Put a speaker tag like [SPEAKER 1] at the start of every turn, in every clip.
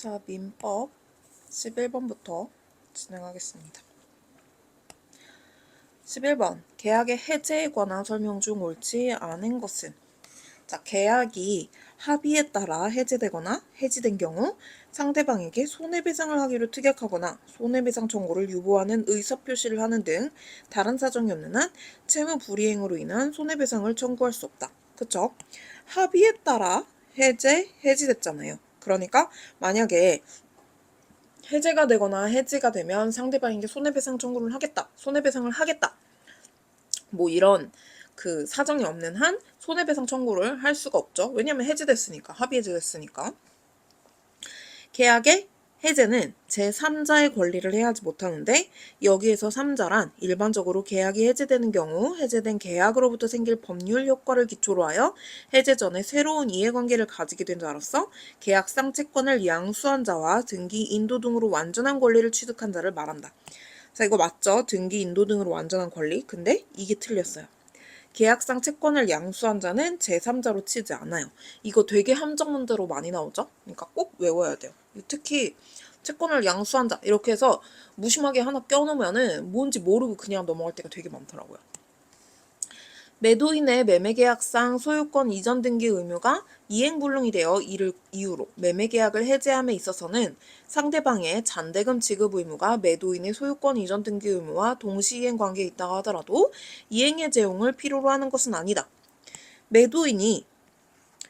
[SPEAKER 1] 자, 민법 11번부터 진행하겠습니다. 11번. 계약의 해제에 관한 설명 중 옳지 않은 것은? 자, 계약이 합의에 따라 해제되거나 해지된 경우 상대방에게 손해배상을 하기로 특약하거나 손해배상 청구를 유보하는 의사표시를 하는 등 다른 사정이 없는 한 채무 불이행으로 인한 손해배상을 청구할 수 없다. 그쵸? 합의에 따라 해지됐잖아요. 그러니까 만약에 해제가 되거나 해지가 되면 상대방에게 손해배상 청구를 하겠다. 손해배상을 하겠다. 뭐 이런 그 사정이 없는 한 손해배상 청구를 할 수가 없죠. 왜냐면 해지됐으니까. 합의 해지됐으니까. 계약의 해제는 제3자의 권리를 해하지 못하는데 여기에서 3자란 일반적으로 계약이 해제되는 경우 해제된 계약으로부터 생길 법률 효과를 기초로 하여 해제 전에 새로운 이해관계를 가지게 된 자로서 계약상 채권을 양수한 자와 등기 인도 등으로 완전한 권리를 취득한 자를 말한다. 자, 이거 맞죠? 등기 인도 등으로 완전한 권리. 근데 이게 틀렸어요. 계약상 채권을 양수한 자는 제3자로 치지 않아요. 이거 되게 함정 문제로 많이 나오죠? 그러니까 꼭 외워야 돼요. 특히 채권을 양수한 자 이렇게 해서 무심하게 하나 껴놓으면은 뭔지 모르고 그냥 넘어갈 때가 되게 많더라고요. 매도인의 매매계약상 소유권 이전 등기 의무가 이행불능이 되어 이를 이유로 매매계약을 해제함에 있어서는 상대방의 잔대금 지급 의무가 매도인의 소유권 이전 등기 의무와 동시이행 관계에 있다고 하더라도 이행의 제용을 필요로 하는 것은 아니다. 매도인이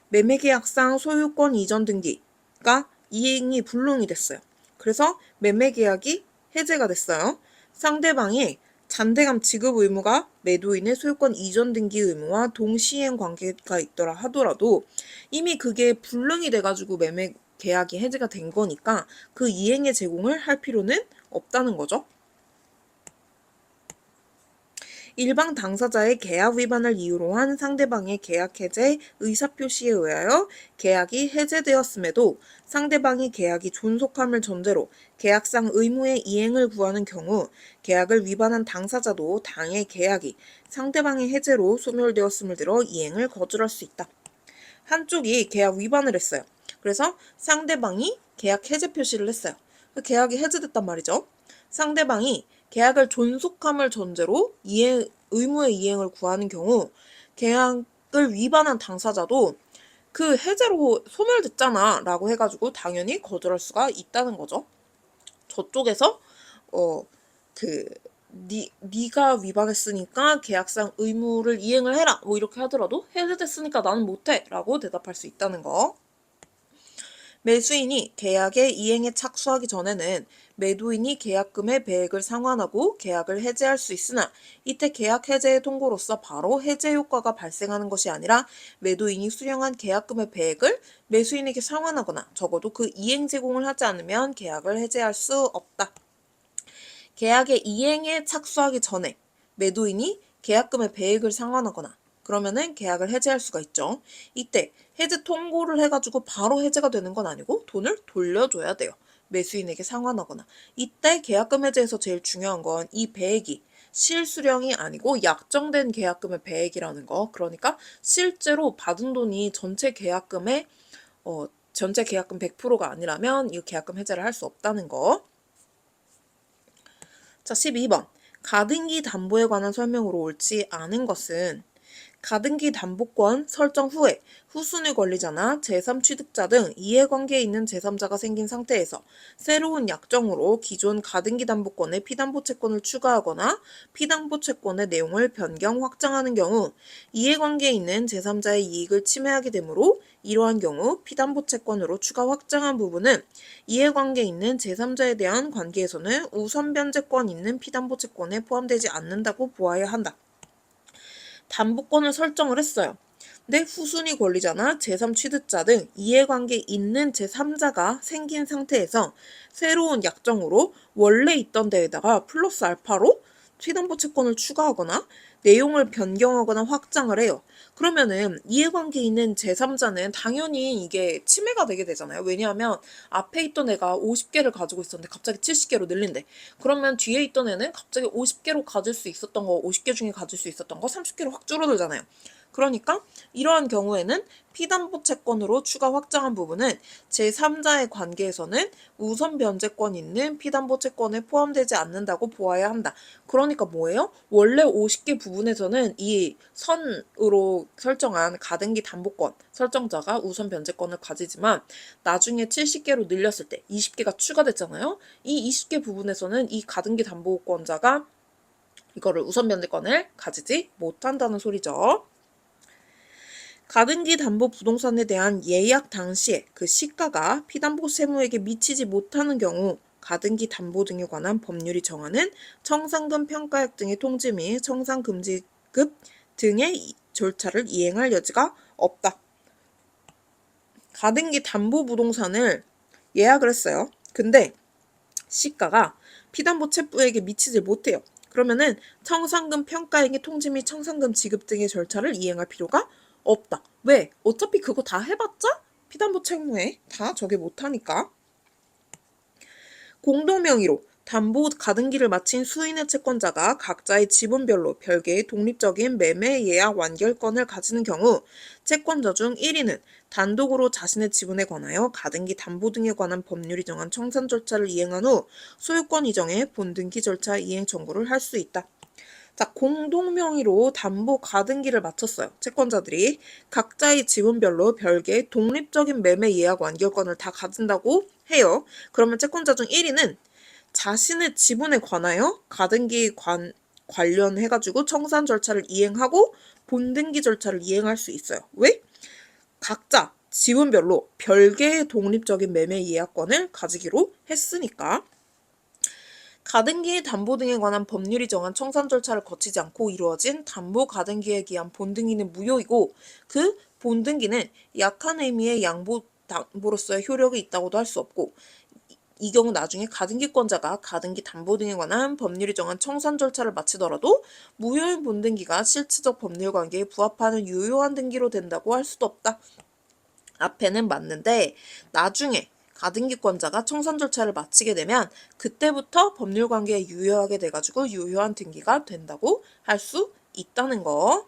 [SPEAKER 1] 매매계약상 소유권 이전 등기가 이행이 불능이 됐어요. 그래서 매매계약이 해제가 됐어요. 상대방이 잔대감 지급 의무가 매도인의 소유권 이전 등기 의무와 동시행 관계가 있더라 하더라도 이미 그게 불능이 돼가지고 매매 계약이 해제가 된 거니까 그 이행의 제공을 할 필요는 없다는 거죠. 일방 당사자의 계약 위반을 이유로 한 상대방의 계약 해제 의사표시에 의하여 계약이 해제되었음에도 상대방이 계약이 존속함을 전제로 계약상 의무의 이행을 구하는 경우 계약을 위반한 당사자도 당의 계약이 상대방의 해제로 소멸되었음을 들어 이행을 거절할 수 있다. 한쪽이 계약 위반을 했어요. 그래서 상대방이 계약 해제 표시를 했어요. 그 계약이 해제됐단 말이죠. 상대방이 계약을 존속함을 전제로 의무의 이행을 구하는 경우 계약을 위반한 당사자도 그 해제로 소멸됐잖아 라고 해가지고 당연히 거절할 수가 있다는 거죠. 저쪽에서 네가 위반했으니까 계약상 의무를 이행을 해라 뭐 이렇게 하더라도 해제됐으니까 나는 못해 라고 대답할 수 있다는 거. 매수인이 계약의 이행에 착수하기 전에는 매도인이 계약금의 배액을 상환하고 계약을 해제할 수 있으나 이때 계약 해제의 통고로서 바로 해제 효과가 발생하는 것이 아니라 매도인이 수령한 계약금의 배액을 매수인에게 상환하거나 적어도 그 이행 제공을 하지 않으면 계약을 해제할 수 없다. 계약의 이행에 착수하기 전에 매도인이 계약금의 배액을 상환하거나 그러면은 계약을 해제할 수가 있죠. 이때 해제 통고를 해가지고 바로 해제가 되는 건 아니고 돈을 돌려줘야 돼요. 매수인에게 상환하거나. 이때 계약금 해제에서 제일 중요한 건 이 배액이 실수령이 아니고 약정된 계약금의 배액이라는 거. 그러니까 실제로 받은 돈이 전체 계약금 100%가 아니라면 이 계약금 해제를 할 수 없다는 거. 자, 12번. 가등기 담보에 관한 설명으로 옳지 않은 것은 가등기 담보권 설정 후에 후순위 권리자나 제3취득자 등 이해관계에 있는 제3자가 생긴 상태에서 새로운 약정으로 기존 가등기 담보권에 피담보 채권을 추가하거나 피담보 채권의 내용을 변경 확장하는 경우 이해관계에 있는 제3자의 이익을 침해하게 되므로 이러한 경우 피담보 채권으로 추가 확장한 부분은 이해관계에 있는 제3자에 대한 관계에서는 우선 변제권 있는 피담보 채권에 포함되지 않는다고 보아야 한다. 담보권을 설정을 했어요. 근데 후순위 권리자나 제3취득자 등 이해관계 있는 제3자가 생긴 상태에서 새로운 약정으로 원래 있던 데에다가 플러스 알파로 피담보 채권을 추가하거나 내용을 변경하거나 확장을 해요. 그러면은 이해관계 있는 제3자는 당연히 이게 침해가 되게 되잖아요. 왜냐하면 앞에 있던 애가 50개를 가지고 있었는데 갑자기 70개로 늘린대. 그러면 뒤에 있던 애는 갑자기 50개로 가질 수 있었던 거, 50개 중에 가질 수 있었던 거 30개로 확 줄어들잖아요. 그러니까 이러한 경우에는 피담보 채권으로 추가 확정한 부분은 제3자의 관계에서는 우선 변제권 있는 피담보 채권에 포함되지 않는다고 보아야 한다. 그러니까 뭐예요? 원래 50개 부분에서는 이 선으로 설정한 가등기 담보권 설정자가 우선 변제권을 가지지만 나중에 70개로 늘렸을 때 20개가 추가됐잖아요. 이 20개 부분에서는 이 가등기 담보권자가 이거를 우선 변제권을 가지지 못한다는 소리죠. 가등기 담보 부동산에 대한 예약 당시에 그 시가가 피담보 세무에게 미치지 못하는 경우 가등기 담보 등에 관한 법률이 정하는 청산금 평가액 등의 통지 및 청산금지급 등의 절차를 이행할 여지가 없다. 가등기 담보 부동산을 예약을 했어요. 근데 시가가 피담보 채무에게 미치지 못해요. 그러면은 청산금 평가액의 통지 및 청산금 지급 등의 절차를 이행할 필요가 없다. 왜? 어차피 그거 다 해봤자 피담보 채무에 다 저게 못하니까. 공동명의로 담보 가등기를 마친 수인의 채권자가 각자의 지분별로 별개의 독립적인 매매 예약 완결권을 가지는 경우 채권자 중 1위는 단독으로 자신의 지분에 관하여 가등기 담보 등에 관한 법률이 정한 청산 절차를 이행한 후 소유권 이정의 본등기 절차 이행 청구를 할 수 있다. 자, 공동명의로 담보 가등기를 마쳤어요. 채권자들이 각자의 지분별로 별개의 독립적인 매매 예약 완결권을 다 가진다고 해요. 그러면 채권자 중 1위는 자신의 지분에 관하여 가등기 관련해가지고 청산 절차를 이행하고 본등기 절차를 이행할 수 있어요. 왜? 각자 지분별로 별개의 독립적인 매매 예약권을 가지기로 했으니까. 가등기 담보 등에 관한 법률이 정한 청산 절차를 거치지 않고 이루어진 담보 가등기에 기한 본등기는 무효이고 그 본등기는 약한 의미의 양보 담보로서의 효력이 있다고도 할 수 없고 이 경우 나중에 가등기권자가 가등기 담보 등에 관한 법률이 정한 청산 절차를 마치더라도 무효인 본등기가 실질적 법률 관계에 부합하는 유효한 등기로 된다고 할 수도 없다. 앞에는 맞는데 나중에 가등기권자가 청산 절차를 마치게 되면 그때부터 법률 관계에 유효하게 돼가지고 유효한 등기가 된다고 할 수 있다는 거.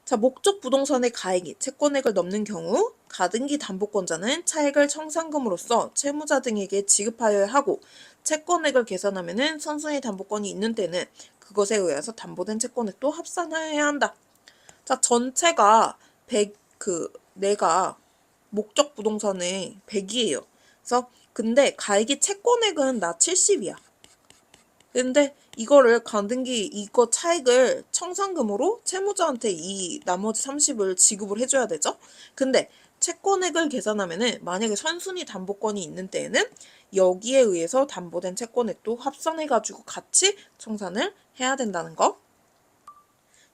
[SPEAKER 1] 자, 목적 부동산의 가액이 채권액을 넘는 경우 가등기 담보권자는 차액을 청산금으로써 채무자 등에게 지급하여야 하고 채권액을 계산하면은 선순위 담보권이 있는 때는 그것에 의해서 담보된 채권액도 합산해야 한다. 자, 전체가 100, 내가 목적 부동산의 100이에요. 그래서 근데 가액이 채권액은 나 70이야. 근데 이거를 가등기 이거 차액을 청산금으로 채무자한테 이 나머지 30을 지급을 해줘야 되죠. 근데 채권액을 계산하면은 만약에 선순위 담보권이 있는 때에는 여기에 의해서 담보된 채권액도 합산해가지고 같이 청산을 해야 된다는 거.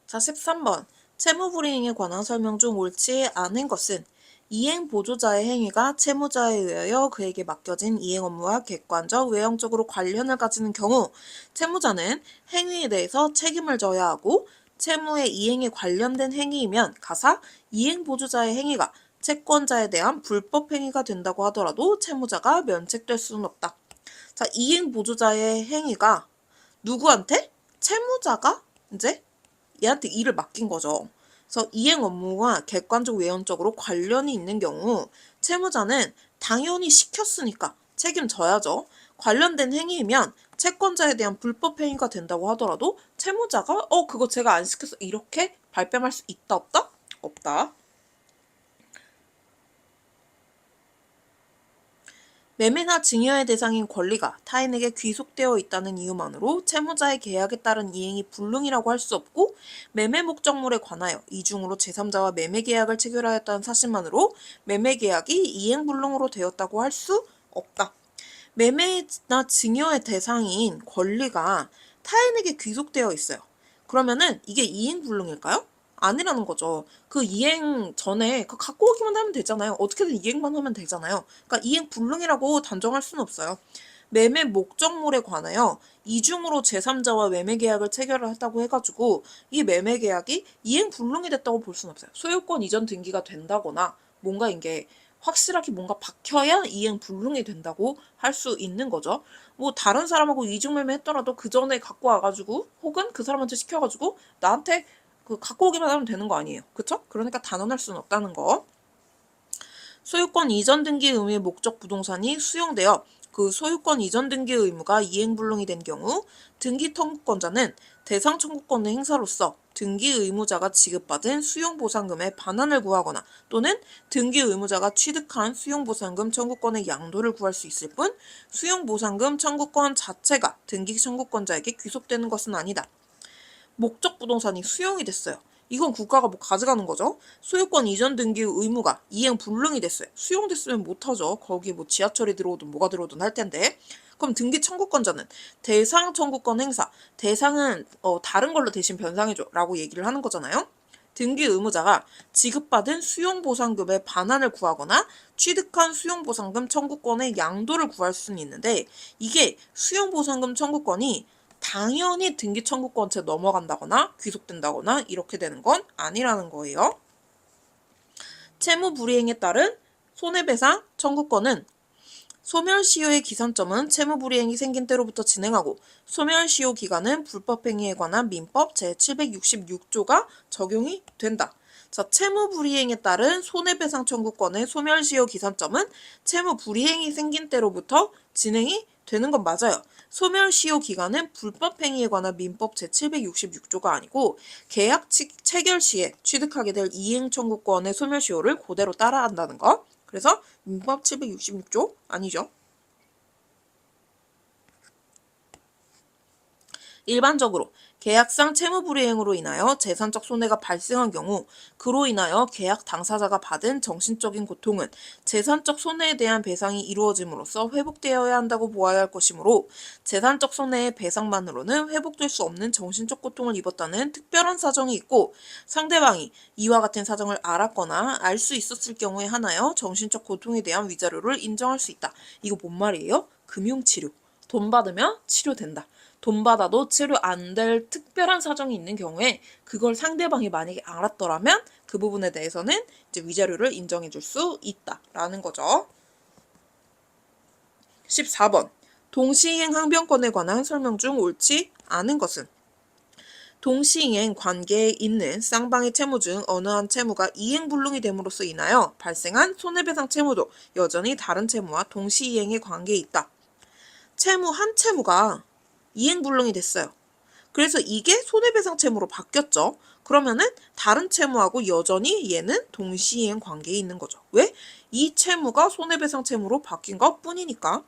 [SPEAKER 1] 자, 13번. 채무불이행에 관한 설명 중 옳지 않은 것은 이행 보조자의 행위가 채무자에 의하여 그에게 맡겨진 이행 업무와 객관적, 외형적으로 관련을 가지는 경우 채무자는 행위에 대해서 책임을 져야 하고 채무의 이행에 관련된 행위이면 가사 이행 보조자의 행위가 채권자에 대한 불법 행위가 된다고 하더라도 채무자가 면책될 수는 없다. 자, 이행 보조자의 행위가 누구한테? 채무자가 이제 얘한테 일을 맡긴 거죠. 그래서 이행 업무와 객관적 외형적으로 관련이 있는 경우 채무자는 당연히 시켰으니까 책임져야죠. 관련된 행위이면 채권자에 대한 불법 행위가 된다고 하더라도 채무자가 그거 제가 안 시켰어 이렇게 발뺌할 수 있다 없다? 없다. 매매나 증여의 대상인 권리가 타인에게 귀속되어 있다는 이유만으로 채무자의 계약에 따른 이행이 불능이라고 할 수 없고 매매 목적물에 관하여 이중으로 제3자와 매매 계약을 체결하였다는 사실만으로 매매 계약이 이행 불능으로 되었다고 할 수 없다. 매매나 증여의 대상인 권리가 타인에게 귀속되어 있어요. 그러면은 이게 이행 불능일까요? 아니라는 거죠. 그 이행 전에 갖고 오기만 하면 되잖아요. 어떻게든 이행만 하면 되잖아요. 그러니까 이행 불능이라고 단정할 수는 없어요. 매매 목적물에 관하여 이중으로 제3자와 매매 계약을 체결을 했다고 해가지고 이 매매 계약이 이행 불능이 됐다고 볼 수는 없어요. 소유권 이전 등기가 된다거나 뭔가 이게 확실하게 뭔가 박혀야 이행 불능이 된다고 할 수 있는 거죠. 뭐 다른 사람하고 이중매매 했더라도 그 전에 갖고 와가지고 혹은 그 사람한테 시켜가지고 나한테 갖고 오기만 하면 되는 거 아니에요. 그쵸? 그러니까 단언할 수는 없다는 거. 소유권 이전 등기 의무의 목적 부동산이 수용되어 그 소유권 이전 등기 의무가 이행불능이 된 경우 등기 청구권자는 대상 청구권의 행사로서 등기 의무자가 지급받은 수용보상금의 반환을 구하거나 또는 등기 의무자가 취득한 수용보상금 청구권의 양도를 구할 수 있을 뿐 수용보상금 청구권 자체가 등기 청구권자에게 귀속되는 것은 아니다. 목적 부동산이 수용이 됐어요. 이건 국가가 뭐 가져가는 거죠. 소유권 이전 등기 의무가 이행 불능이 됐어요. 수용됐으면 못하죠. 거기 뭐 지하철이 들어오든 뭐가 들어오든 할 텐데. 그럼 등기 청구권자는 대상 청구권 행사, 대상은 다른 걸로 대신 변상해줘 라고 얘기를 하는 거잖아요. 등기 의무자가 지급받은 수용보상금의 반환을 구하거나 취득한 수용보상금 청구권의 양도를 구할 수는 있는데 이게 수용보상금 청구권이 당연히 등기 청구권채 넘어간다거나 귀속된다거나 이렇게 되는 건 아니라는 거예요. 채무 불이행에 따른 손해배상 청구권은 소멸시효의 기산점은 채무불이행이 생긴 때로부터 진행하고 소멸시효 기간은 불법행위에 관한 민법 제766조가 적용이 된다. 자, 채무불이행에 따른 손해배상 청구권의 소멸시효 기산점은 채무불이행이 생긴 때로부터 진행이 되는 건 맞아요. 소멸시효 기간은 불법행위에 관한 민법 제766조가 아니고 계약 체결 시에 취득하게 될 이행 청구권의 소멸시효를 그대로 따라한다는 거. 그래서 민법 766조 아니죠. 일반적으로 계약상 채무불이행으로 인하여 재산적 손해가 발생한 경우 그로 인하여 계약 당사자가 받은 정신적인 고통은 재산적 손해에 대한 배상이 이루어짐으로써 회복되어야 한다고 보아야 할 것이므로 재산적 손해의 배상만으로는 회복될 수 없는 정신적 고통을 입었다는 특별한 사정이 있고 상대방이 이와 같은 사정을 알았거나 알 수 있었을 경우에 한하여 정신적 고통에 대한 위자료를 인정할 수 있다. 이거 뭔 말이에요? 금융치료. 돈 받으면 치료된다. 돈 받아도 치료 안 될 특별한 사정이 있는 경우에 그걸 상대방이 만약에 알았더라면 그 부분에 대해서는 이제 위자료를 인정해 줄 수 있다라는 거죠. 14번. 동시이행 항변권에 관한 설명 중 옳지 않은 것은 동시이행 관계에 있는 쌍방의 채무 중 어느 한 채무가 이행불능이 됨으로써 인하여 발생한 손해배상 채무도 여전히 다른 채무와 동시이행의 관계에 있다. 채무 한 채무가 이행불능이 됐어요. 그래서 이게 손해배상 채무로 바뀌었죠. 그러면은 다른 채무하고 여전히 얘는 동시이행 관계에 있는 거죠. 왜? 이 채무가 손해배상 채무로 바뀐 것 뿐이니까.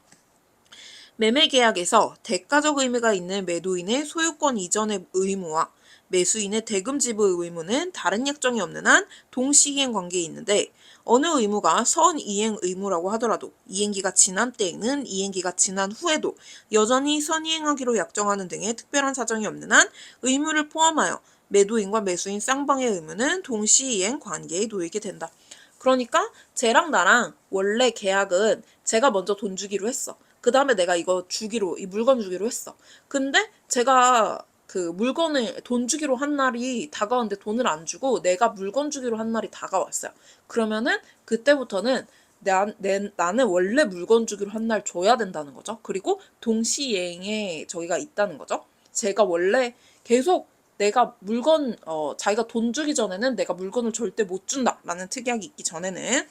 [SPEAKER 1] 매매계약에서 대가적 의미가 있는 매도인의 소유권 이전의 의무와 매수인의 대금 지불 의무는 다른 약정이 없는 한 동시이행 관계에 있는데 어느 의무가 선이행 의무라고 하더라도 이행기가 지난 때에는 이행기가 지난 후에도 여전히 선이행하기로 약정하는 등의 특별한 사정이 없는 한 의무를 포함하여 매도인과 매수인 쌍방의 의무는 동시이행 관계에 놓이게 된다. 그러니까 쟤랑 나랑 원래 계약은 제가 먼저 돈 주기로 했어. 그 다음에 내가 이 물건 주기로 했어. 근데 제가 그 물건을 돈 주기로 한 날이 다가왔는데 돈을 안 주고 내가 물건 주기로 한 날이 다가왔어요. 그러면은 그때부터는 나는 원래 물건 주기로 한 날 줘야 된다는 거죠. 그리고 동시이행에 저희가 있다는 거죠. 제가 원래 계속 내가 자기가 돈 주기 전에는 내가 물건을 절대 못 준다라는 특약이 있기 전에는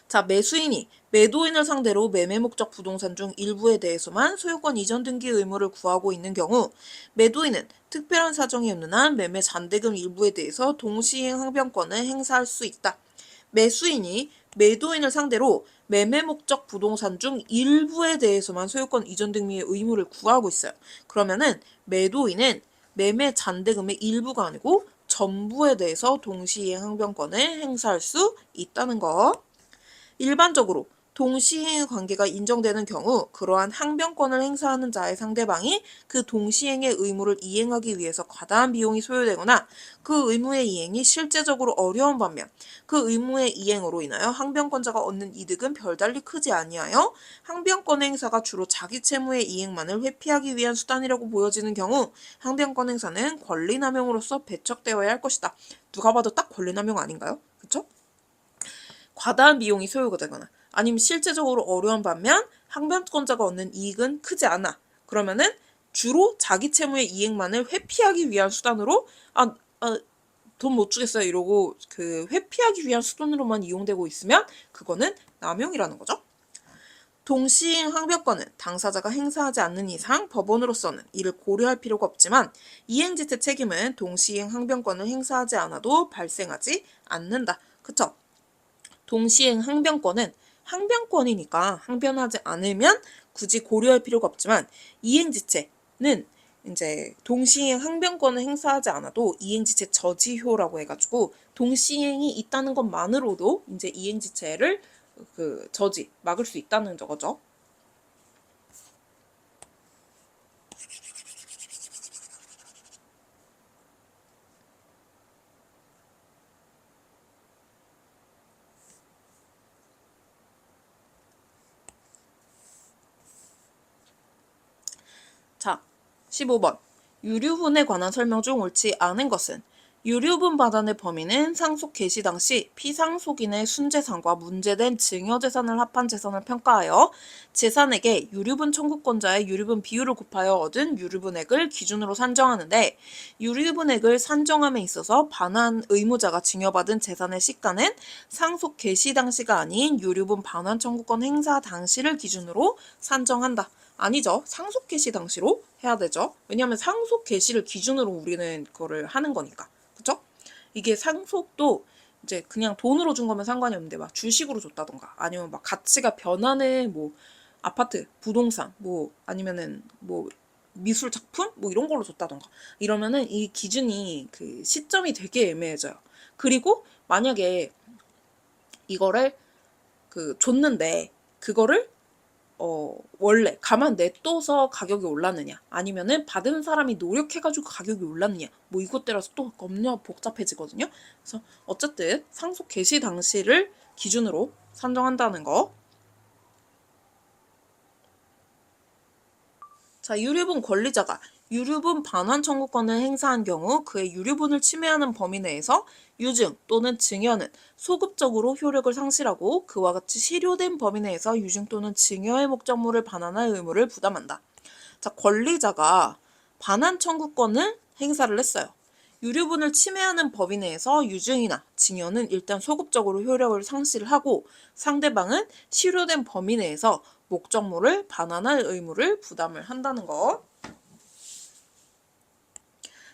[SPEAKER 1] 자, 매수인이 매도인을 상대로 매매 목적 부동산 중 일부에 대해서만 소유권 이전 등기 의무를 구하고 있는 경우 매도인은 특별한 사정이 없는 한 매매 잔대금 일부에 대해서 동시이행 항변권을 행사할 수 있다. 매수인이 매도인을 상대로 매매 목적 부동산 중 일부에 대해서만 소유권 이전 등기의 의무를 구하고 있어요. 그러면은 매도인은 매매 잔대금의 일부가 아니고 전부에 대해서 동시이행 항변권을 행사할 수 있다는 거. 일반적으로 동시행의 관계가 인정되는 경우 그러한 항변권을 행사하는 자의 상대방이 그 동시행의 의무를 이행하기 위해서 과다한 비용이 소요되거나 그 의무의 이행이 실제적으로 어려운 반면 그 의무의 이행으로 인하여 항변권자가 얻는 이득은 별달리 크지 아니하여 항변권 행사가 주로 자기 채무의 이행만을 회피하기 위한 수단이라고 보여지는 경우 항변권 행사는 권리남용으로서 배척되어야 할 것이다. 누가 봐도 딱 권리남용 아닌가요? 그쵸? 과다한 비용이 소요가 되거나 아니면 실제적으로 어려운 반면 항변권자가 얻는 이익은 크지 않아. 그러면은 주로 자기 채무의 이행만을 회피하기 위한 수단으로 돈 못 주겠어요 이러고 그 회피하기 위한 수단으로만 이용되고 있으면 그거는 남용이라는 거죠. 동시행 항변권은 당사자가 행사하지 않는 이상 법원으로서는 이를 고려할 필요가 없지만 이행지체 책임은 동시행 항변권을 행사하지 않아도 발생하지 않는다. 그쵸? 동시행 항변권은 항변권이니까 항변하지 않으면 굳이 고려할 필요가 없지만 이행지체는 이제 동시행 항변권을 행사하지 않아도 이행지체 저지효라고 해가지고 동시행이 있다는 것만으로도 이제 이행지체를 막을 수 있다는 거죠. 자, 15번. 유류분에 관한 설명 중 옳지 않은 것은 유류분 반환의 범위는 상속 개시 당시 피상속인의 순재산과 문제된 증여재산을 합한 재산을 평가하여 재산액에 유류분 청구권자의 유류분 비율을 곱하여 얻은 유류분액을 기준으로 산정하는데 유류분액을 산정함에 있어서 반환 의무자가 증여받은 재산의 시가는 상속 개시 당시가 아닌 유류분 반환 청구권 행사 당시를 기준으로 산정한다. 아니죠. 상속 개시 당시로 해야 되죠. 왜냐하면 상속 개시를 기준으로 우리는 그거를 하는 거니까. 그죠? 이게 상속도 이제 그냥 돈으로 준 거면 상관이 없는데 막 주식으로 줬다던가 아니면 막 가치가 변하는 뭐 아파트, 부동산 뭐 아니면은 뭐 미술 작품 뭐 이런 걸로 줬다던가 이러면은 이 기준이 그 시점이 되게 애매해져요. 그리고 만약에 이거를 줬는데 그거를 원래 가만 냅둬서 가격이 올랐느냐 아니면은 받은 사람이 노력해가지고 가격이 올랐느냐 뭐 이것 따라서 또 겁나 복잡해지거든요. 그래서 어쨌든 상속 개시 당시를 기준으로 산정한다는 거. 자, 유류분 권리자가 유류분 반환 청구권을 행사한 경우 그의 유류분을 침해하는 범위 내에서 유증 또는 증여는 소급적으로 효력을 상실하고 그와 같이 실효된 범위 내에서 유증 또는 증여의 목적물을 반환할 의무를 부담한다. 자, 권리자가 반환 청구권을 행사를 했어요. 유류분을 침해하는 범위 내에서 유증이나 증여는 일단 소급적으로 효력을 상실하고 상대방은 실효된 범위 내에서 목적물을 반환할 의무를 부담을 한다는 거.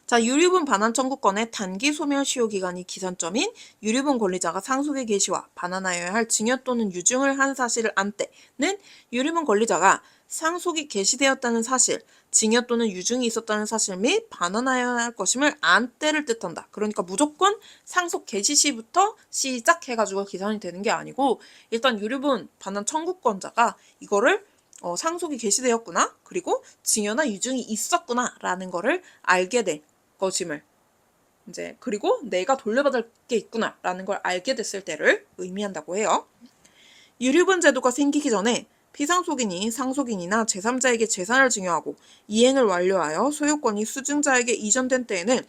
[SPEAKER 1] 자, 유류분 반환 청구권의 단기 소멸 시효 기간이 기산점인 유류분 권리자가 상속의 개시와 반환하여야 할 증여 또는 유증을 한 사실을 안 때는 유류분 권리자가 상속이 개시되었다는 사실, 증여 또는 유증이 있었다는 사실 및 반환하여야 할 것임을 안 때를 뜻한다. 그러니까 무조건 상속 개시 시부터 시작해가지고 기산이 되는 게 아니고 일단 유류분 반환 청구권자가 이거를 상속이 개시되었구나 그리고 증여나 유증이 있었구나 라는 거를 알게 될 것임을 이제 그리고 내가 돌려받을 게 있구나 라는 걸 알게 됐을 때를 의미한다고 해요. 유류분 제도가 생기기 전에 피상속인이 상속인이나 제3자에게 재산을 증여하고 이행을 완료하여 소유권이 수증자에게 이전된 때에는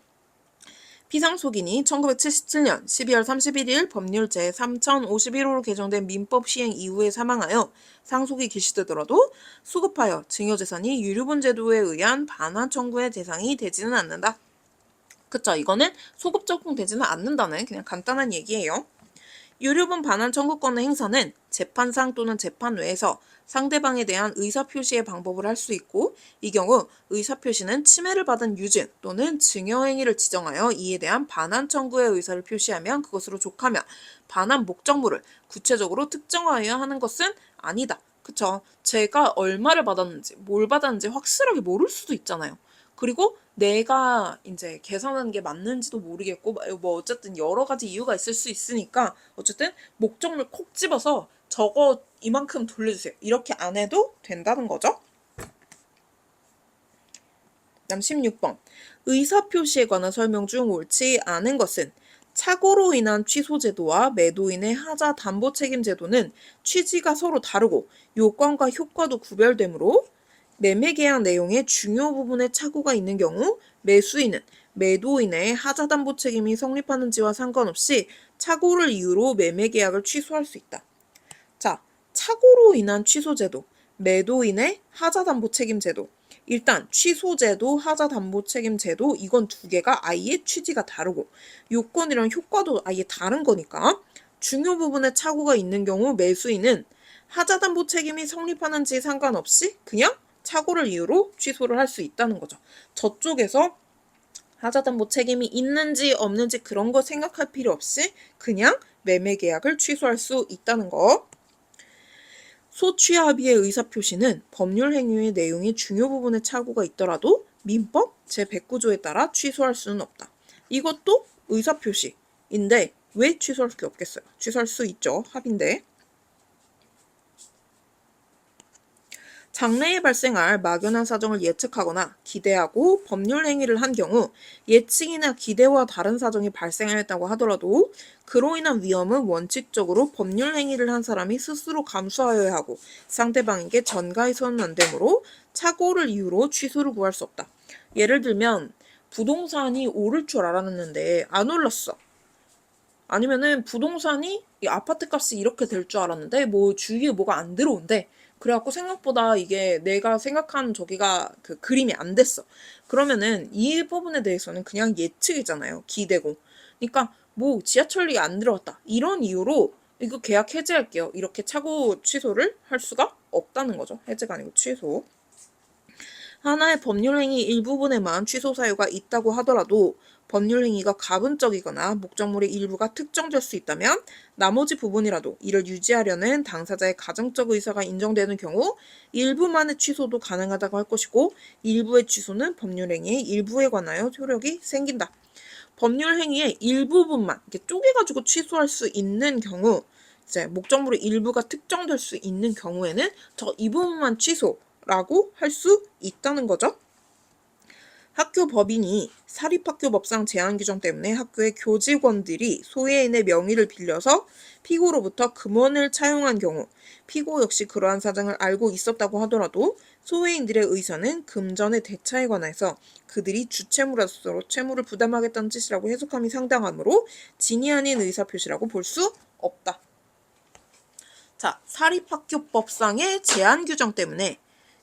[SPEAKER 1] 피상속인이 1977년 12월 31일 법률 제3051호로 개정된 민법 시행 이후에 사망하여 상속이 개시되더라도 수급하여 증여재산이 유류분 제도에 의한 반환 청구의 대상이 되지는 않는다. 그쵸? 이거는 소급 적용되지는 않는다는 그냥 간단한 얘기예요. 유류분 반환 청구권의 행사는 재판상 또는 재판 외에서 상대방에 대한 의사표시의 방법을 할 수 있고 이 경우 의사표시는 침해를 받은 유증 또는 증여행위를 지정하여 이에 대한 반환 청구의 의사를 표시하면 그것으로 족하며 반환 목적물을 구체적으로 특정하여야 하는 것은 아니다. 그쵸? 제가 얼마를 받았는지 뭘 받았는지 확실하게 모를 수도 있잖아요. 그리고 내가 이제 계산하는 게 맞는지도 모르겠고 뭐 어쨌든 여러 가지 이유가 있을 수 있으니까 어쨌든 목적물 콕 집어서 저거 이만큼 돌려주세요. 이렇게 안 해도 된다는 거죠. 다음 16번. 의사표시에 관한 설명 중 옳지 않은 것은 착오로 인한 취소제도와 매도인의 하자 담보 책임 제도는 취지가 서로 다르고 요건과 효과도 구별되므로 매매계약 내용의 중요 부분에 착오가 있는 경우 매수인은 매도인의 하자담보 책임이 성립하는지와 상관없이 착오를 이유로 매매계약을 취소할 수 있다. 자, 착오로 인한 취소제도, 매도인의 하자담보 책임제도 일단 취소제도, 하자담보책임제도 이건 두 개가 아예 취지가 다르고 요건이랑 효과도 아예 다른 거니까 중요 부분에 착오가 있는 경우 매수인은 하자담보 책임이 성립하는지 상관없이 그냥 착오를 이유로 취소를 할 수 있다는 거죠. 저쪽에서 하자담보 책임이 있는지 없는지 그런 거 생각할 필요 없이 그냥 매매 계약을 취소할 수 있다는 거. 소취합의의 의사표시는 법률 행위의 내용이 중요 부분에 착오가 있더라도 민법 제109조에 따라 취소할 수는 없다. 이것도 의사표시인데 왜 취소할 게 없겠어요? 취소할 수 있죠. 합의인데. 장래에 발생할 막연한 사정을 예측하거나 기대하고 법률 행위를 한 경우 예측이나 기대와 다른 사정이 발생하였다고 하더라도 그로 인한 위험은 원칙적으로 법률 행위를 한 사람이 스스로 감수하여야 하고 상대방에게 전가해서는 안 되므로 착오를 이유로 취소를 구할 수 없다. 예를 들면 부동산이 오를 줄 알았는데 안 올랐어. 아니면은 부동산이 이 아파트 값이 이렇게 될 줄 알았는데 뭐 주위에 뭐가 안 들어온대. 그래갖고 생각보다 이게 내가 생각한 저기가 그 그림이 안 됐어. 그러면은 이 부분에 대해서는 그냥 예측이잖아요. 기대고. 그러니까 뭐 지하철이 안 들어왔다. 이런 이유로 이거 계약 해지할게요. 이렇게 착오 취소를 할 수가 없다는 거죠. 해지가 아니고 취소. 하나의 법률행위 일부분에만 취소 사유가 있다고 하더라도 법률행위가 가분적이거나 목적물의 일부가 특정될 수 있다면 나머지 부분이라도 이를 유지하려는 당사자의 가정적 의사가 인정되는 경우 일부만의 취소도 가능하다고 할 것이고 일부의 취소는 법률행위의 일부에 관하여 효력이 생긴다. 법률행위의 일부분만 이렇게 쪼개가지고 취소할 수 있는 경우 이제 목적물의 일부가 특정될 수 있는 경우에는 저 이 부분만 취소라고 할 수 있다는 거죠. 학교 법인이 사립학교법상 제한 규정 때문에 학교의 교직원들이 소외인의 명의를 빌려서 피고로부터 금원을 차용한 경우 피고 역시 그러한 사정을 알고 있었다고 하더라도 소외인들의 의사는 금전의 대차에 관해서 그들이 주채무로서 채무를 부담하겠다는 뜻이라고 해석함이 상당하므로 진이 아닌 의사표시라고 볼 수 없다. 자, 사립학교법상의 제한 규정 때문에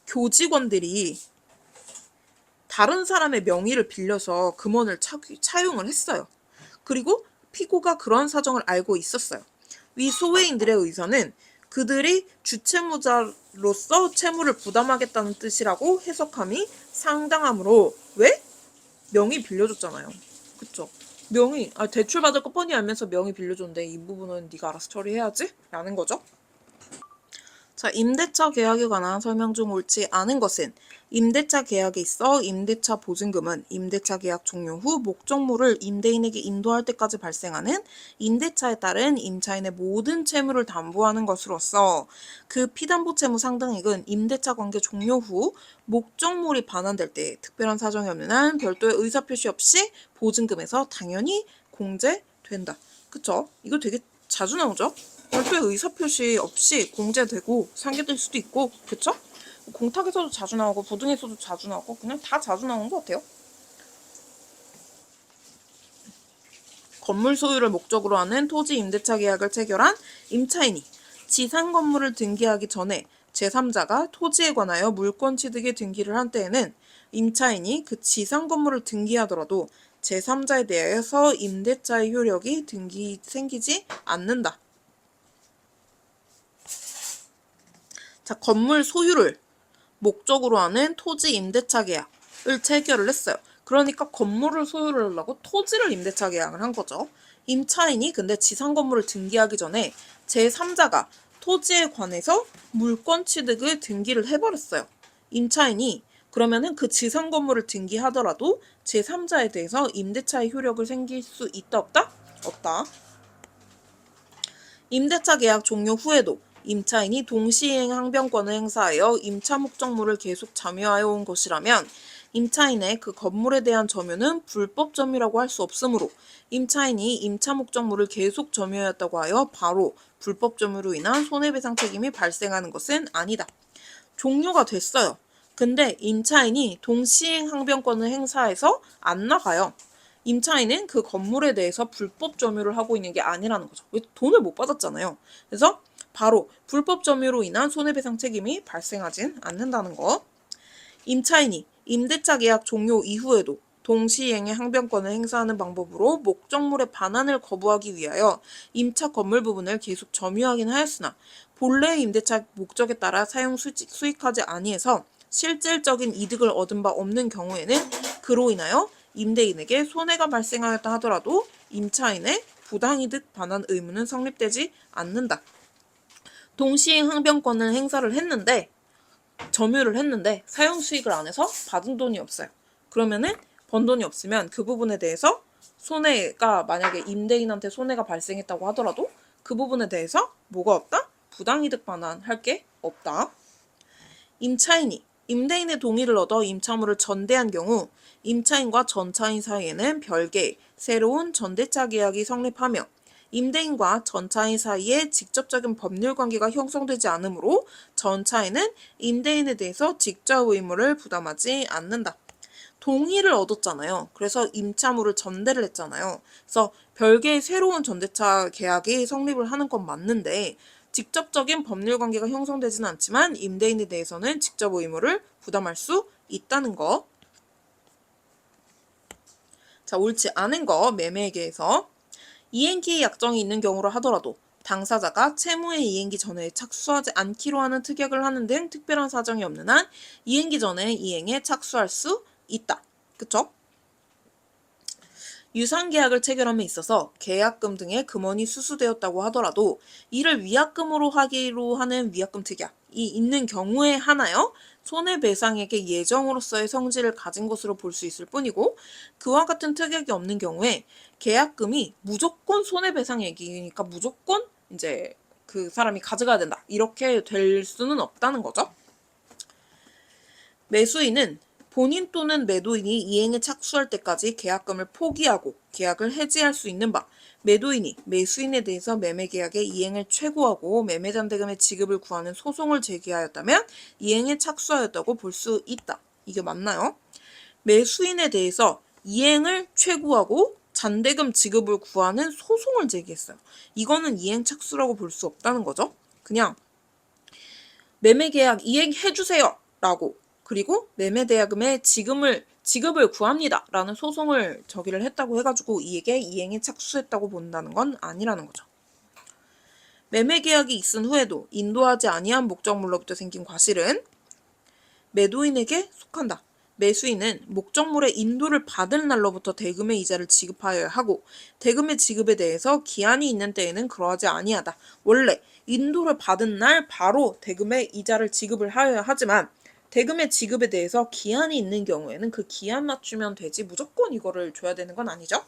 [SPEAKER 1] 교직원들이 다른 사람의 명의를 빌려서 금원을 차용을 했어요. 그리고 피고가 그런 사정을 알고 있었어요. 위 소외인들의 의사는 그들이 주채무자로서 채무를 부담하겠다는 뜻이라고 해석함이 상당하므로 왜? 명의 빌려줬잖아요. 그쵸? 명의, 대출 받을 거 뻔히 알면서 명의 빌려줬는데 이 부분은 네가 알아서 처리해야지? 라는 거죠. 자, 임대차 계약에 관한 설명 중 옳지 않은 것은 임대차 계약에 있어 임대차 보증금은 임대차 계약 종료 후 목적물을 임대인에게 인도할 때까지 발생하는 임대차에 따른 임차인의 모든 채무를 담보하는 것으로서 그 피담보 채무 상당액은 임대차 관계 종료 후 목적물이 반환될 때 특별한 사정이 없는 한 별도의 의사표시 없이 보증금에서 당연히 공제된다. 그쵸? 이거 되게 자주 나오죠? 별도의 의사표시 없이 공제되고 상계될 수도 있고, 그쵸? 공탁에서도 자주 나오고 부등에서도 자주 나오고 그냥 다 자주 나오는 것 같아요. 건물 소유를 목적으로 하는 토지 임대차 계약을 체결한 임차인이 지상 건물을 등기하기 전에 제3자가 토지에 관하여 물권 취득에 등기를 한 때에는 임차인이 그 지상 건물을 등기하더라도 제3자에 대해서 임대차의 효력이 생기지 않는다. 자, 건물 소유를 목적으로 하는 토지 임대차 계약을 체결을 했어요. 그러니까 건물을 소유를 하려고 토지를 임대차 계약을 한 거죠. 임차인이 근데 지상 건물을 등기하기 전에 제3자가 토지에 관해서 물권 취득을 등기를 해버렸어요. 임차인이 그러면은 그 지상 건물을 등기하더라도 제3자에 대해서 임대차의 효력을 생길 수 있다 없다? 없다. 임대차 계약 종료 후에도 임차인이 동시이행 항변권을 행사하여 임차 목적물을 계속 점유하여 온 것이라면 임차인의 그 건물에 대한 점유는 불법 점유라고 할 수 없으므로 임차인이 임차 목적물을 계속 점유하였다고 하여 바로 불법 점유로 인한 손해배상 책임이 발생하는 것은 아니다. 종료가 됐어요. 근데 임차인이 동시이행 항변권을 행사해서 안 나가요. 임차인은 그 건물에 대해서 불법 점유를 하고 있는 게 아니라는 거죠. 왜 돈을 못 받았잖아요. 그래서 바로 불법 점유로 인한 손해배상 책임이 발생하진 않는다는 거. 임차인이 임대차 계약 종료 이후에도 동시이행의 항변권을 행사하는 방법으로 목적물의 반환을 거부하기 위하여 임차 건물 부분을 계속 점유하긴 하였으나 본래의 임대차 목적에 따라 사용 수익하지 아니해서 실질적인 이득을 얻은 바 없는 경우에는 그로 인하여 임대인에게 손해가 발생하였다 하더라도 임차인의 부당이득 반환 의무는 성립되지 않는다. 동시행 항변권을 행사를 했는데 점유를 했는데 사용 수익을 안 해서 받은 돈이 없어요. 그러면은 번 돈이 없으면 그 부분에 대해서 손해가 만약에 임대인한테 손해가 발생했다고 하더라도 그 부분에 대해서 뭐가 없다? 부당이득 반환할 게 없다. 임차인이 임대인의 동의를 얻어 임차물을 전대한 경우 임차인과 전차인 사이에는 별개의 새로운 전대차 계약이 성립하며 임대인과 전차인 사이에 직접적인 법률 관계가 형성되지 않으므로 전차인은 임대인에 대해서 직접 의무를 부담하지 않는다. 동의를 얻었잖아요. 그래서 임차물을 전대를 했잖아요. 그래서 별개의 새로운 전대차 계약이 성립을 하는 건 맞는데 직접적인 법률 관계가 형성되지는 않지만 임대인에 대해서는 직접 의무를 부담할 수 있다는 거. 자, 옳지 않은 거 매매계에서 이행기의 약정이 있는 경우로 하더라도 당사자가 채무의 이행기 전에 착수하지 않기로 하는 특약을 하는 등 특별한 사정이 없는 한 이행기 전에 이행에 착수할 수 있다. 그쵸? 유상계약을 체결함에 있어서 계약금 등의 금원이 수수되었다고 하더라도 이를 위약금으로 하기로 하는 위약금 특약이 있는 경우에 하나요? 손해배상액의 예정으로서의 성질을 가진 것으로 볼 수 있을 뿐이고 그와 같은 특약이 없는 경우에 계약금이 무조건 손해배상액이니까 무조건 이제 그 사람이 가져가야 된다. 이렇게 될 수는 없다는 거죠. 매수인은 본인 또는 매도인이 이행에 착수할 때까지 계약금을 포기하고 계약을 해지할 수 있는 바, 매도인이 매수인에 대해서 매매계약의 이행을 최고하고 매매잔대금의 지급을 구하는 소송을 제기하였다면 이행에 착수하였다고 볼 수 있다. 이게 맞나요? 매수인에 대해서 이행을 최고하고 잔대금 지급을 구하는 소송을 제기했어요. 이거는 이행 착수라고 볼 수 없다는 거죠. 그냥 매매계약 이행해주세요 라고 그리고 매매대금의 지급을 구합니다 라는 소송을 저기를 했다고 해가지고 이에게 이행에 착수했다고 본다는 건 아니라는 거죠. 매매계약이 있은 후에도 인도하지 아니한 목적물로부터 생긴 과실은 매도인에게 속한다. 매수인은 목적물의 인도를 받을 날로부터 대금의 이자를 지급하여야 하고 대금의 지급에 대해서 기한이 있는 때에는 그러하지 아니하다. 원래 인도를 받은 날 바로 대금의 이자를 지급을 하여야 하지만 대금의 지급에 대해서 기한이 있는 경우에는 그 기한 맞추면 되지 무조건 이거를 줘야 되는 건 아니죠.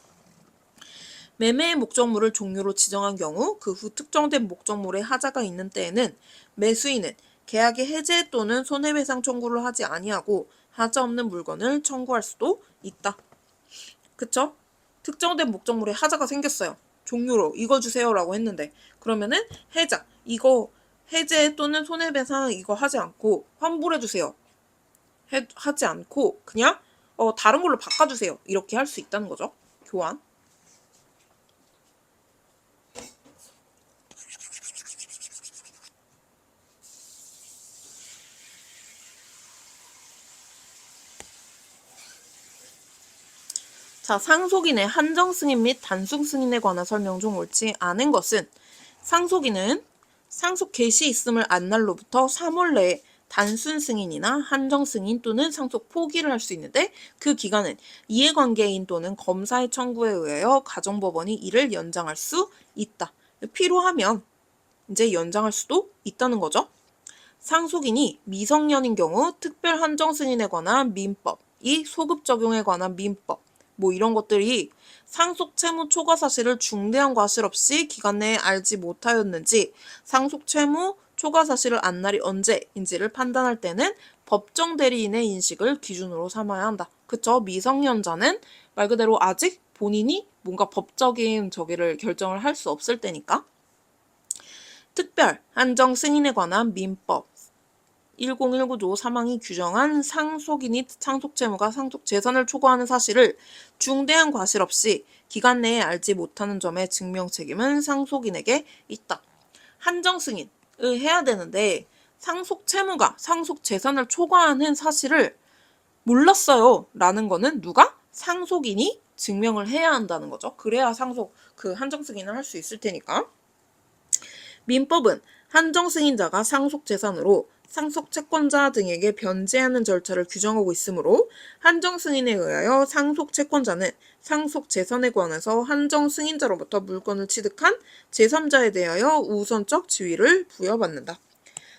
[SPEAKER 1] 매매의 목적물을 종료로 지정한 경우 그 후 특정된 목적물에 하자가 있는 때에는 매수인은 계약의 해제 또는 손해배상 청구를 하지 아니하고 하자 없는 물건을 청구할 수도 있다. 그쵸? 특정된 목적물에 하자가 생겼어요. 종료로 이거 주세요 라고 했는데 그러면은 해자 이거 해제 또는 손해배상 이거 하지 않고 환불해 주세요. 하지 않고 그냥 다른 걸로 바꿔주세요. 이렇게 할 수 있다는 거죠. 교환. 자, 상속인의 한정승인 및 단순승인에 관한 설명 중 옳지 않은 것은 상속인은 상속 개시 있음을 안 날로부터 3월 내에 단순 승인이나 한정 승인 또는 상속 포기를 할 수 있는데 그 기간은 이해관계인 또는 검사의 청구에 의하여 가정법원이 이를 연장할 수 있다. 필요하면 이제 연장할 수도 있다는 거죠. 상속인이 미성년인 경우 특별 한정 승인에 관한 민법, 이 소급 적용에 관한 민법 뭐 이런 것들이 상속 채무 초과 사실을 중대한 과실 없이 기간 내에 알지 못하였는지 상속 채무 초과 사실을 안 날이 언제인지를 판단할 때는 법정 대리인의 인식을 기준으로 삼아야 한다. 그쵸? 미성년자는 말 그대로 아직 본인이 뭔가 법적인 저기를 결정을 할 수 없을 때니까. 특별 한정 승인에 관한 민법 1019조 3항이 규정한 상속인이 상속채무가 상속재산을 초과하는 사실을 중대한 과실 없이 기간 내에 알지 못하는 점의 증명책임은 상속인에게 있다. 한정승인을 해야 되는데 상속채무가 상속재산을 초과하는 사실을 몰랐어요 라는 거는 누가? 상속인이 증명을 해야 한다는 거죠. 그래야 한정 승인을 할 수 있을 테니까. 민법은 한정 승인자가 상속 재산으로 상속 채권자 등에게 변제하는 절차를 규정하고 있으므로 한정 승인에 의하여 상속 채권자는 상속 재산에 관해서 한정 승인자로부터 물건을 취득한 제3자에 대하여 우선적 지위를 부여받는다.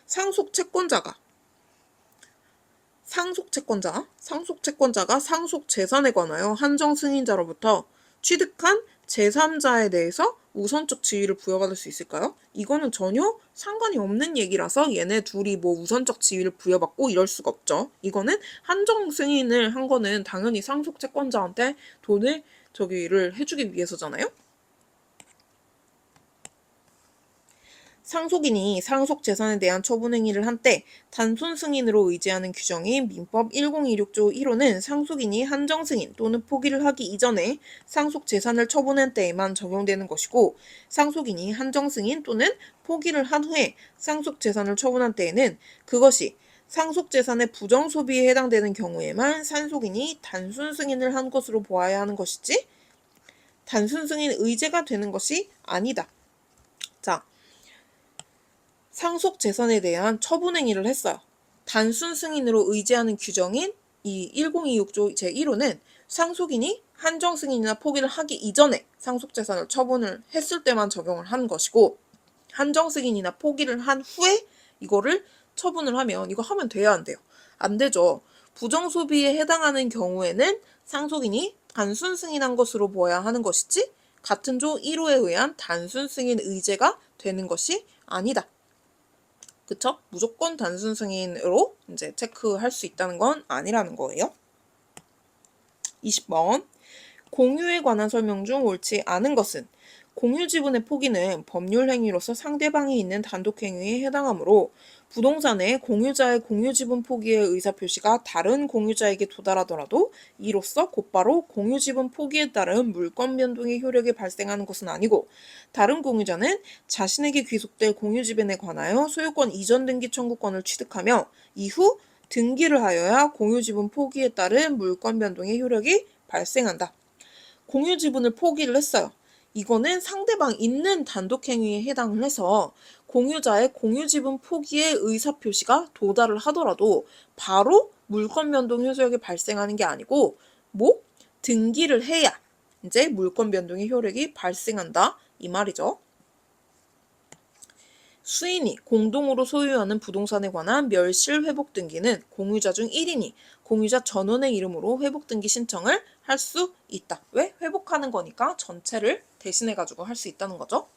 [SPEAKER 1] 상속 채권자가 상속 재산에 관하여 한정 승인자로부터 취득한 제3자에 대해서 우선적 지위를 부여받을 수 있을까요? 이거는 전혀 상관이 없는 얘기라서 얘네 둘이 뭐 우선적 지위를 부여받고 이럴 수가 없죠. 이거는 한정 승인을 한 거는 당연히 상속 채권자한테 돈을 저기를 해주기 위해서잖아요. 상속인이 상속 재산에 대한 처분 행위를 한 때 단순 승인으로 의지하는 규정인 민법 1026조 1호는 상속인이 한정 승인 또는 포기를 하기 이전에 상속 재산을 처분한 때에만 적용되는 것이고, 상속인이 한정 승인 또는 포기를 한 후에 상속 재산을 처분한 때에는 그것이 상속 재산의 부정 소비에 해당되는 경우에만 상속인이 단순 승인을 한 것으로 보아야 하는 것이지 단순 승인 의제가 되는 것이 아니다. 자, 상속 재산에 대한 처분 행위를 했어요. 단순 승인으로 의지하는 규정인 이 1026조 제1호는 상속인이 한정 승인이나 포기를 하기 이전에 상속 재산을 처분을 했을 때만 적용을 하는 것이고, 한정 승인이나 포기를 한 후에 이거를 처분을 하면 이거 하면 돼야 안 돼요? 안 되죠. 부정 소비에 해당하는 경우에는 상속인이 단순 승인한 것으로 보아야 하는 것이지 같은 조 1호에 의한 단순 승인 의제가 되는 것이 아니다. 그쵸? 무조건 단순 승인으로 이제 체크할 수 있다는 건 아니라는 거예요. 20번. 공유에 관한 설명 중 옳지 않은 것은 공유 지분의 포기는 법률 행위로서 상대방이 있는 단독 행위에 해당하므로 부동산의 공유자의 공유 지분 포기의 의사표시가 다른 공유자에게 도달하더라도 이로써 곧바로 공유 지분 포기에 따른 물권 변동의 효력이 발생하는 것은 아니고, 다른 공유자는 자신에게 귀속될 공유 지분에 관하여 소유권 이전 등기 청구권을 취득하며 이후 등기를 하여야 공유 지분 포기에 따른 물권 변동의 효력이 발생한다. 공유 지분을 포기를 했어요. 이거는 상대방 있는 단독 행위에 해당을 해서 공유자의 공유 지분 포기의 의사표시가 도달을 하더라도 바로 물권 변동 효력이 발생하는 게 아니고 등기를 해야 이제 물권 변동의 효력이 발생한다 이 말이죠. 수인이 공동으로 소유하는 부동산에 관한 멸실 회복 등기는 공유자 중 1인이 공유자 전원의 이름으로 회복 등기 신청을 할 수 있다. 왜? 회복하는 거니까 전체를 대신해가지고 할 수 있다는 거죠.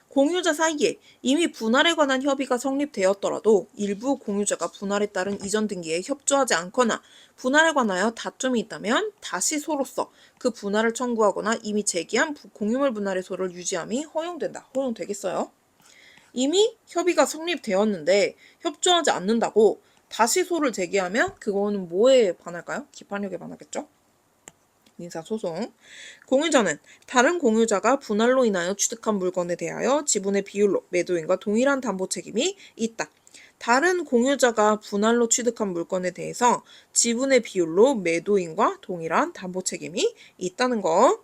[SPEAKER 1] 공유자 사이에 이미 분할에 관한 협의가 성립되었더라도 일부 공유자가 분할에 따른 이전 등기에 협조하지 않거나 분할에 관하여 다툼이 있다면 다시 소로서 그 분할을 청구하거나 이미 제기한 공유물 분할의 소를 유지함이 허용된다. 허용되겠어요? 이미 협의가 성립되었는데 협조하지 않는다고 다시 소를 제기하면 그거는 뭐에 반할까요? 기판력에 반하겠죠? 민사소송. 공유자는 다른 공유자가 분할로 인하여 취득한 물건에 대하여 지분의 비율로 매도인과 동일한 담보 책임이 있다. 다른 공유자가 분할로 취득한 물건에 대해서 지분의 비율로 매도인과 동일한 담보 책임이 있다는 거.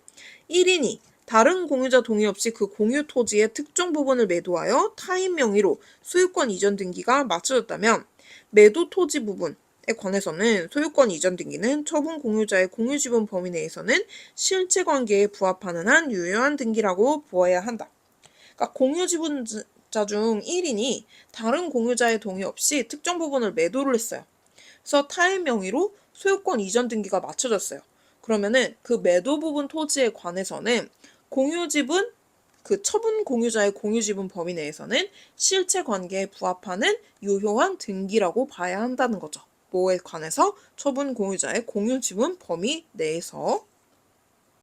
[SPEAKER 1] 1인이 다른 공유자 동의 없이 그 공유 토지의 특정 부분을 매도하여 타인 명의로 소유권 이전 등기가 마쳐졌다면 매도 토지 부분에 관해서는 소유권 이전 등기는 처분 공유자의 공유 지분 범위 내에서는 실체 관계에 부합하는 한 유효한 등기라고 보아야 한다. 그러니까 공유 지분자 중 1인이 다른 공유자의 동의 없이 특정 부분을 매도를 했어요. 그래서 타인 명의로 소유권 이전 등기가 마쳐졌어요. 그러면은 그 매도 부분 토지에 관해서는 공유 지분, 그 처분 공유자의 공유 지분 범위 내에서는 실체 관계에 부합하는 유효한 등기라고 봐야 한다는 거죠. 뭐에 관해서? 처분 공유자의 공유 지분 범위 내에서.